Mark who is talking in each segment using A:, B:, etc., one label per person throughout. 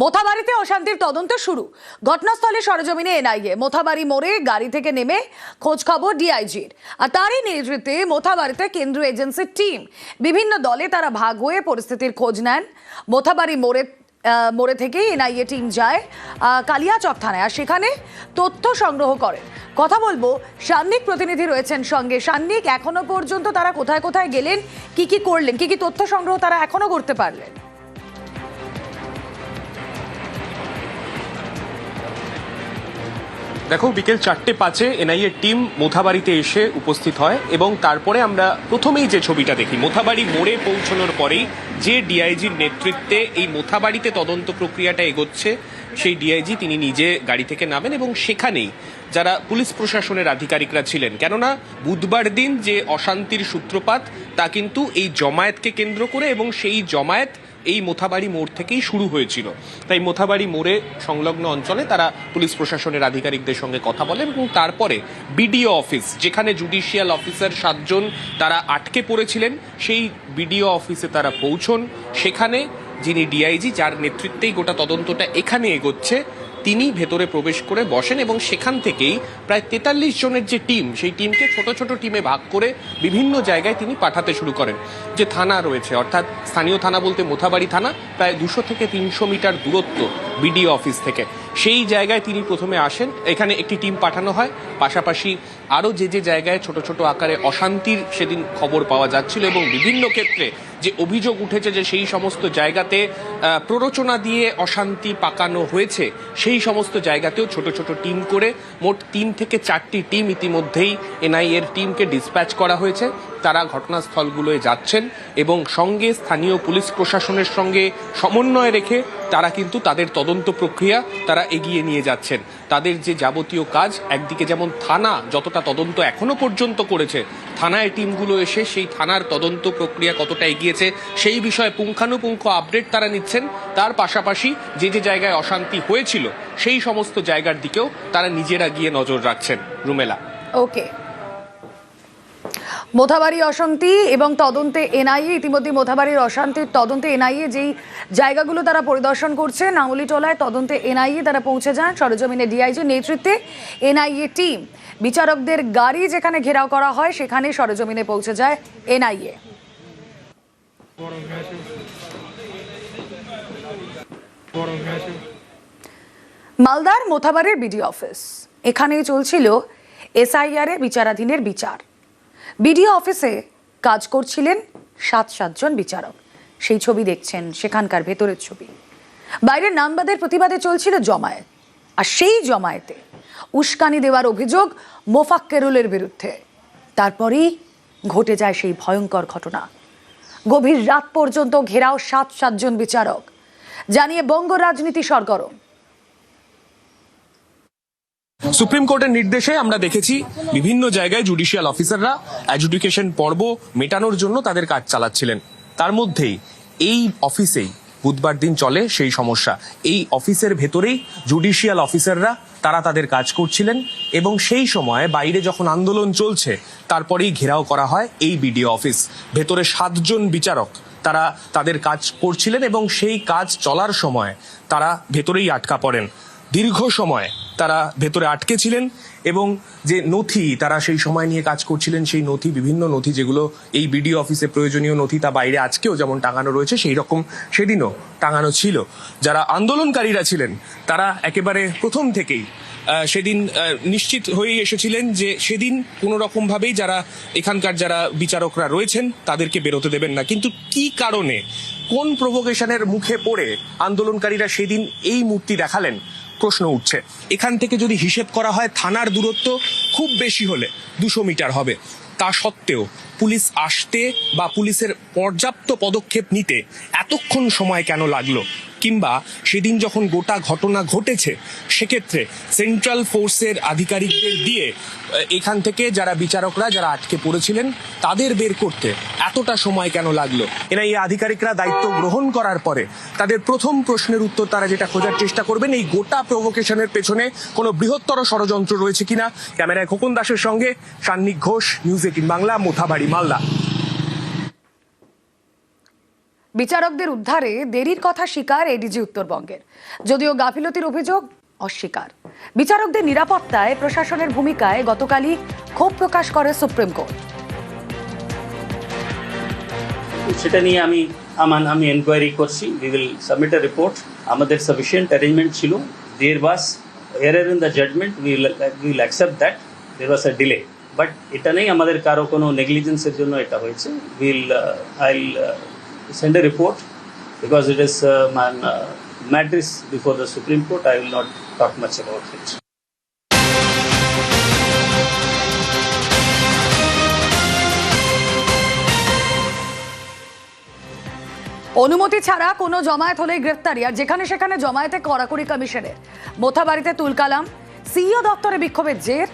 A: মোথাবাড়িতে অশান্তির তদন্ত শুরু। ঘটনাস্থলে সরেজমিনে এনআইএ। মোথাবাড়ি মোড়ে গাড়ি থেকে নেমে খোঁজ খবর ডিআইজির, আর তারই নেতৃত্বে মোথাবাড়িতে কেন্দ্রীয় এজেন্সির টিম। বিভিন্ন দলে তারা ভাগ হয়ে পরিস্থিতির খোঁজ নেন। মোথাবাড়ি মোড়ে থেকে এনআইএ টিম যায় কালিয়াচক থানায়, আর সেখানে তথ্য সংগ্রহ করেন। কথা বলবো, সান্নিক প্রতিনিধি রয়েছেন সঙ্গে। সান্নিক, এখনো পর্যন্ত তারা কোথায় কোথায় গেলেন, কি কি করলেন, কি কি তথ্য সংগ্রহ তারা এখনো করতে পারলেন?
B: দেখো, বিকেল 4:05 এনআইএ টিম মোথাবাড়িতে এসে উপস্থিত হয় এবং তারপরে আমরা প্রথমেই যে ছবিটা দেখি, মোথাবাড়ি মোড়ে পৌঁছানোর পরেই যে ডিআইজির নেতৃত্বে এই মোথাবাড়িতে তদন্ত প্রক্রিয়াটা এগোচ্ছে, সেই ডিআইজি তিনি নিজে গাড়ি থেকে নামেন এবং সেখানেই যারা পুলিশ প্রশাসনের আধিকারিকরা ছিলেন, কেননা বুধবার দিন যে অশান্তির সূত্রপাত তা কিন্তু এই জমায়েতকে কেন্দ্র করে, এবং সেই জমায়েত এই মোথাবাড়ি মোড় থেকেই শুরু হয়েছিল। তাই মোথাবাড়ি মোড়ে সংলগ্ন অঞ্চলে তারা পুলিশ প্রশাসনের আধিকারিকদের সঙ্গে কথা বলেন এবং তারপরে বিডিও অফিস, যেখানে জুডিশিয়াল অফিসার 7 জন তারা আটকে পড়েছিলেন, সেই বিডিও অফিসে তারা পৌঁছন। সেখানে যিনি ডিআইজি, যার নেতৃত্বেই গোটা তদন্তটা এখানে এগোচ্ছে, তিনি ভেতরে প্রবেশ করে বসেন এবং সেখান থেকেই প্রায় 43 জনের যে টিম, সেই টিমকে ছোট ছোট টিমে ভাগ করে বিভিন্ন জায়গায় তিনি পাঠাতে শুরু করেন। যে থানা রয়েছে, অর্থাৎ স্থানীয় থানা বলতে মোথাবাড়ি থানা, প্রায় 200 থেকে 300 মিটার দূরত্ব বিডিও অফিস থেকে, সেই জায়গায় তিনি প্রথমে আসেন। এখানে একটি টিম পাঠানো হয়, পাশাপাশি আরও যে জায়গায় ছোট ছোট আকারে অশান্তির সেদিন খবর পাওয়া যাচ্ছিল এবং বিভিন্ন ক্ষেত্রে যে অভিযোগ উঠেছে যে সেই সমস্ত জায়গাতে প্ররোচনা দিয়ে অশান্তি পাকানো হয়েছে, সেই সমস্ত জায়গাতেও ছোট ছোট টিম করে মোট 3 থেকে 4টি টিম ইতিমধ্যেই এনআইএর টিমকে ডিসপ্যাচ করা হয়েছে। তারা ঘটনাস্থলগুলোয় যাচ্ছেন এবং সঙ্গে স্থানীয় পুলিশ প্রশাসনের সঙ্গে সমন্বয় রেখে তারা কিন্তু তাদের তদন্ত প্রক্রিয়া তারা এগিয়ে নিয়ে যাচ্ছেন। তাদের যে যাবতীয় কাজ, একদিকে যেমন থানা যতটা তদন্ত এখনো পর্যন্ত করেছে, থানায় টিমগুলো এসে সেই থানার তদন্ত প্রক্রিয়া কতটা এগিয়েছে সেই বিষয়ে পুঙ্খানুপুঙ্খ আপডেট তারা নিচ্ছেন। তার পাশাপাশি যে জায়গায় অশান্তি হয়েছিল সেই সমস্ত জায়গার দিকেও তারা নিজেরা গিয়ে নজর রাখছেন। রুমেলা,
A: ওকে। মোথাবাড়ি অশান্তি এবং তদন্তে এনআইএ, ইতিমধ্যে মোথাবাড়ির অশান্তির তদন্তে এনআইএ যেই জায়গাগুলো তারা পরিদর্শন করছে, নাঙ্গলিটোলায় তদন্তে এনআইএ তারা পৌঁছে যান। সরেজমিনে ডিআইজির নেতৃত্বে এনআইএ টিম, বিচারকদের গাড়ি যেখানে ঘেরাও করা হয় সেখানে সরেজমিনে পৌঁছে যায় এনআইএ। মালদার মোথাবাড়ির বিডিও অফিস, এখানেই চলছিল এসআইআর এ বিচারাধীনের বিচার। বিডিও অফিসে কাজ করছিলেন 7 জন বিচারক। সেই ছবি দেখছেন, সেখানকার ভেতরের ছবি। বাইরের নামবাদের প্রতিবাদে চলছিল জমায়েত, আর সেই জমায়েতে উস্কানি দেওয়ার অভিযোগ মোফাক্কেরুলের বিরুদ্ধে। তারপরেই ঘটে যায় সেই ভয়ঙ্কর ঘটনা। গভীর রাত পর্যন্ত ঘেরাও 7 জন বিচারক, জানিয়ে বঙ্গ রাজনীতি সরগরম।
B: সুপ্রিম কোর্টের নির্দেশে আমরা দেখেছি বিভিন্ন জায়গায় জুডিশিয়াল অফিসাররা অ্যাডজুডিকেশন পর্ব মেটানোর জন্য তাদের কাজ চালাচ্ছিলেন। তার মধ্যেই এই অফিসেই বুধবার দিন চলে সেই সমস্যা। এই অফিসের ভেতরেই জুডিশিয়াল অফিসাররা তারা তাদের কাজ করছিলেন এবং সেই সময় বাইরে যখন আন্দোলন চলছে তারপরেই ঘেরাও করা হয় এই বিডিও অফিস। ভেতরে 7 জন বিচারক তারা তাদের কাজ করছিলেন এবং সেই কাজ চলার সময় তারা ভেতরেই আটকা পড়েন। দীর্ঘ সময় তারা ভেতরে আটকে ছিলেন এবং যে নথি তারা সেই সময় নিয়ে কাজ করছিলেন, সেই নথি, বিভিন্ন নথি যেগুলো এই বিডিও অফিসে প্রয়োজনীয় নথি, তা বাইরে আজকেও যেমন টাঙানো রয়েছে সেই রকম সেদিনও টাঙানো ছিল। যারা আন্দোলনকারীরা ছিলেন তারা একেবারে প্রথম থেকেই সেদিন নিশ্চিত হয়ে এসেছিলেন যে সেদিন কোনো রকমভাবেই যারা এখানকার যারা বিচারকরা রয়েছেন তাদেরকে বেরোতে দেবেন না। কিন্তু কি কারণে, কোন প্রভোকেশনের মুখে পড়ে আন্দোলনকারীরা সেদিন এই মূর্তি দেখালেন, প্রশ্ন উঠছে। এখান থেকে যদি হিসেব করা হয় থানার দূরত্ব খুব বেশি হলে 200 মিটার হবে। তা সত্ত্বেও পুলিশ আসতে বা পুলিশের পর্যাপ্ত পদক্ষেপ নিতে এতক্ষণ সময় কেন লাগলো? কিংবা সেদিন যখন গোটা ঘটনা ঘটেছে সেক্ষেত্রে সেন্ট্রাল ফোর্সের আধিকারিকদের দিয়ে এখান থেকে যারা বিচারকরা যারা আটকে পড়েছিলেন তাদের বের করতে এতটা সময় কেন লাগলো? এনআইএ আধিকারিকরা দায়িত্ব গ্রহণ করার পরে তাদের প্রথম প্রশ্নের উত্তর তারা যেটা খোঁজার চেষ্টা করবেন, এই গোটা প্রভোকেশনের পেছনে কোনো বৃহত্তর ষড়যন্ত্র রয়েছে কিনা। ক্যামেরায় খোকন দাসের সঙ্গে সান্নিক ঘোষ, নিউজ 18 বাংলা, মোথাবাড়ি, মালদা।
A: বিচারকদের উদ্ধারে দেরির কথা স্বীকার এডিজি উত্তরবঙ্গের, যদিও গাফিলতির অভিযোগ অস্বীকার। বিচারকদের নিরাপত্তায় প্রশাসনের ভূমিকায় গতকালই ক্ষোভ প্রকাশ করে সুপ্রিম কোর্ট।
C: সেটা নিয়ে আমি এনকোয়ারি করছি। We will submit a report. আমাদের সাফিসিয়েন্ট অ্যারেঞ্জমেন্ট ছিল। There was error in the judgement. We will accept that there was a delay, but এটা নেই আমাদের কারো কোনো নেগলিজেন্সের জন্য এটা হয়েছে। I send a report because it is matters before the Supreme Court. I will not talk much about it.
A: অনুমতি ছাড়া কোনো জমায়েত হলেই গ্রেফতারি, আর যেখানে সেখানে জমায়েতে কড়াকড়ি কমিশনের। মোথাবাড়িতে তুলকালাম, সিইও দপ্তরে বিক্ষোভের জের,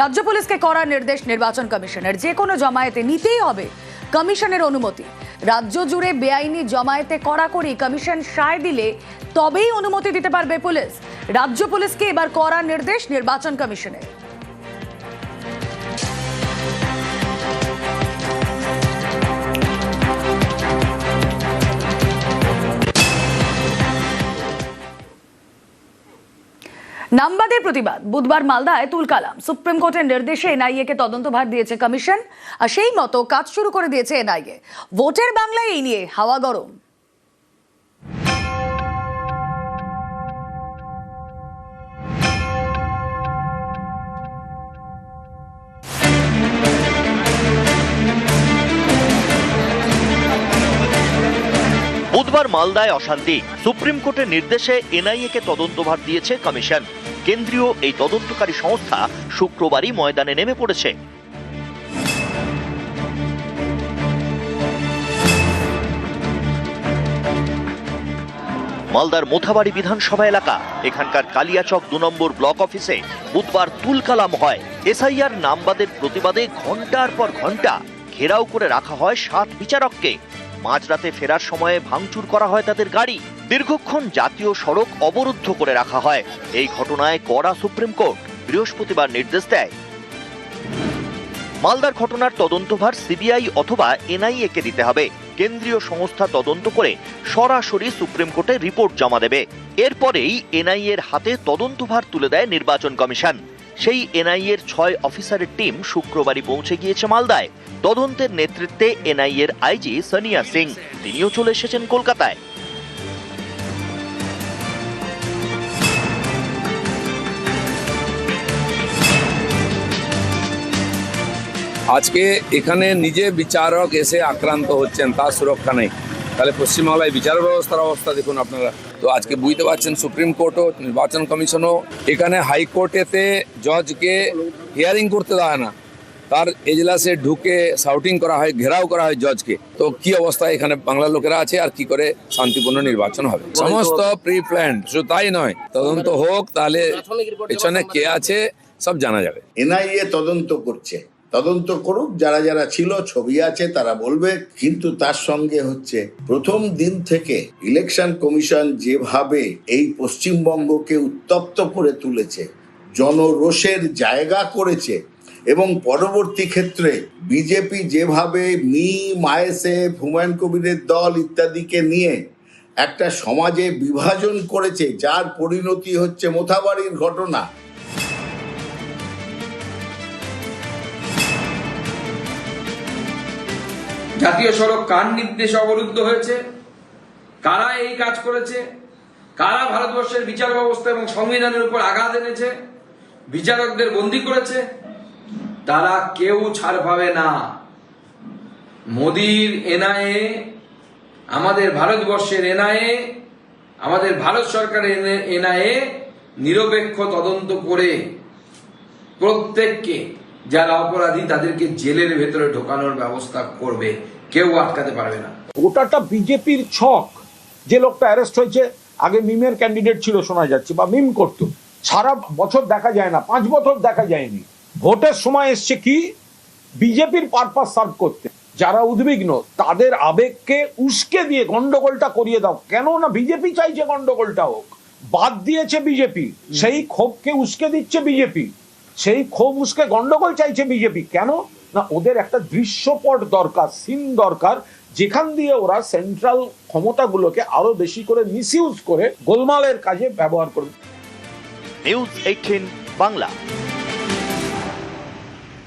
A: রাজ্য পুলিশকে করার নির্দেশ নির্বাচন কমিশনের। যে কোনো জমায়েতে নিতেই হবে কমিশনের অনুমতি। রাজ্য জুড়ে বেআইনি জমায়েতে কড়াকড়ি, কমিশন সায় দিলে তবেই অনুমতি দিতে পারবে পুলিশ। রাজ্য পুলিশকে এবার করার নির্দেশ নির্বাচন কমিশনের। নামবাদের প্রতিবাদ, বুধবার মালদায় তুলকালাম। সুপ্রিম কোর্টের নির্দেশে এনআইএ কে তদন্তভার দিয়েছে কমিশন, আর সেই মতো কাজ শুরু করে দিয়েছে এনআইএ। ভোটের বাংলায় এই নিয়ে হাওয়া গরম।
D: বুধবার মালদায় অশান্তি। সুপ্রিম কোর্টের নির্দেশে এনআইএ কে তদন্তভার দিয়েছে কমিশন। কেন্দ্রীয় এই তদন্তকারী সংস্থা শুক্রবারই ময়দানে নেমে পড়েছে। মালদার মোথাবাড়ি বিধানসভা এলাকা, এখানকার কালিয়াচক 2 নম্বর ব্লক অফিসে বুধবার তুলকালাম হয়। এসআইআর নামবাদের প্রতিবাদে ঘন্টার পর ঘন্টা ঘেরাও করে রাখা হয় 7 বিচারককে। মাঝরাতে ফেরার সময়ে ভাঙচুর করা হয় তাদের গাড়ি। দীর্ঘক্ষণ জাতীয় সড়ক অবরুদ্ধ করে রাখা হয়। এই ঘটনায় কড়া সুপ্রিম কোর্ট বৃহস্পতিবার নির্দেশ দেয়। মালদার ঘটনার তদন্তভার সিবিআই অথবা এনআইএ কে দিতে হবে। কেন্দ্রীয় সংস্থা তদন্ত করে সরাসরি সুপ্রিম কোর্টে রিপোর্ট জমা দেবে। এরপরেই এনআইএ এর হাতে তদন্তভার তুলে দেয় নির্বাচন কমিশন। সেই এনআইএ এর 6 অফিসারের টিম শুক্রবারই পৌঁছে গিয়েছে মালদায়। তদন্তের নেতৃত্বে এনআইএ এর আইজি সোনিয়া সিং, তিনিও চলে এসেছেন কলকাতায়।
E: আজকে এখানে নিজে বিচারক এসে আক্রান্ত হচ্ছেন, তার সুরক্ষা নেই, তাহলে পশ্চিমবাংলায় বিচার ব্যবস্থার অবস্থা দেখুন আপনারা। তো আজকে বুঝতে পারছেন সুপ্রিম কোর্টও, নির্বাচন কমিশনও এখানে হাইকোর্টেতে জজকে হিয়ারিং করতে দেয় না, তার এজলাসে ঢুকে শাউটিং করা হয়, ঘেরাও করা হয় জজকে। তো কি অবস্থা এখানে বাংলার লোকেরা আছে, আর কি করে শান্তিপূর্ণ নির্বাচন হবে? সমস্ত প্রি প্ল্যান্ড। শুধু তাই নয়, তদন্ত হোক, তাহলে পেছনে কে আছে সব জানা যাবে।
F: এনআইএ তদন্ত করছে, তদন্ত করুক, যারা যারা ছিল ছবি আছে তারা বলবে। কিন্তু তার সঙ্গে হচ্ছে প্রথম দিন থেকে ইলেকশন কমিশন যেভাবে এই পশ্চিমবঙ্গকে উত্তপ্ত করে তুলেছে, জনরোষের জায়গা করেছে, এবং পরবর্তী ক্ষেত্রে বিজেপি যেভাবে আইএসএফ, হুমায়ুন কবিরের দল ইত্যাদিকে নিয়ে একটা সমাজে বিভাজন করেছে, যার পরিণতি হচ্ছে মোথাবাড়ির ঘটনা।
G: জাতীয় সড়ক কার নির্দেশে অবরুদ্ধ হয়েছে, কারা এই কাজ করেছে, কারা ভারতবর্ষের বিচার ব্যবস্থা এবং সংবিধানের উপর আঘাত এনেছে, বিচারকদের বন্দী করেছে, তারা কেউ ছাড় পাবে না। মোদির এনআইএ, আমাদের ভারতবর্ষের এনআইএ, আমাদের ভারত সরকারের এনআইএ নিরপেক্ষ তদন্ত করে প্রত্যেককে, যারা অপরাধী তাদেরকে জেলের ভেতরে ঢোকানোর ব্যবস্থা করবে, কেউ আটকাতে পারবে না।
H: গোটাটা বিজেপির ছক। যে লোকটা অ্যারেস্ট হয়েছে, আগে মিমের ক্যান্ডিডেট ছিল শোনা যাচ্ছে, বা মিম করতো, সারা বছর দেখা যায় না, 5 বছর দেখা যায়নি। ভোটের সময় এসছে কি বিজেপির পারপাস সার্ভ করতে। যারা উদ্বিগ্ন তাদের আবেগকে উস্কে দিয়ে গন্ডগোলটা করিয়ে দাও। কেন না বিজেপি চাইছে গন্ডগোলটা হোক, বাদ দিয়েছে বিজেপি, সেই ক্ষোভকে উস্কে দিচ্ছে বিজেপি, সেই ক্ষোভ উস্কে গন্ডগোল চাইছে বিজেপি। কেন না ওদের একটা দৃশ্যপট দরকার, সিন দরকার, যেখান দিয়ে ওরা সেন্ট্রাল ক্ষমতাগুলোকে আরো বেশি করে মিসইউজ করে গোলমালের কাজে ব্যবহার করবে।
D: নিউজ 18 বাংলা।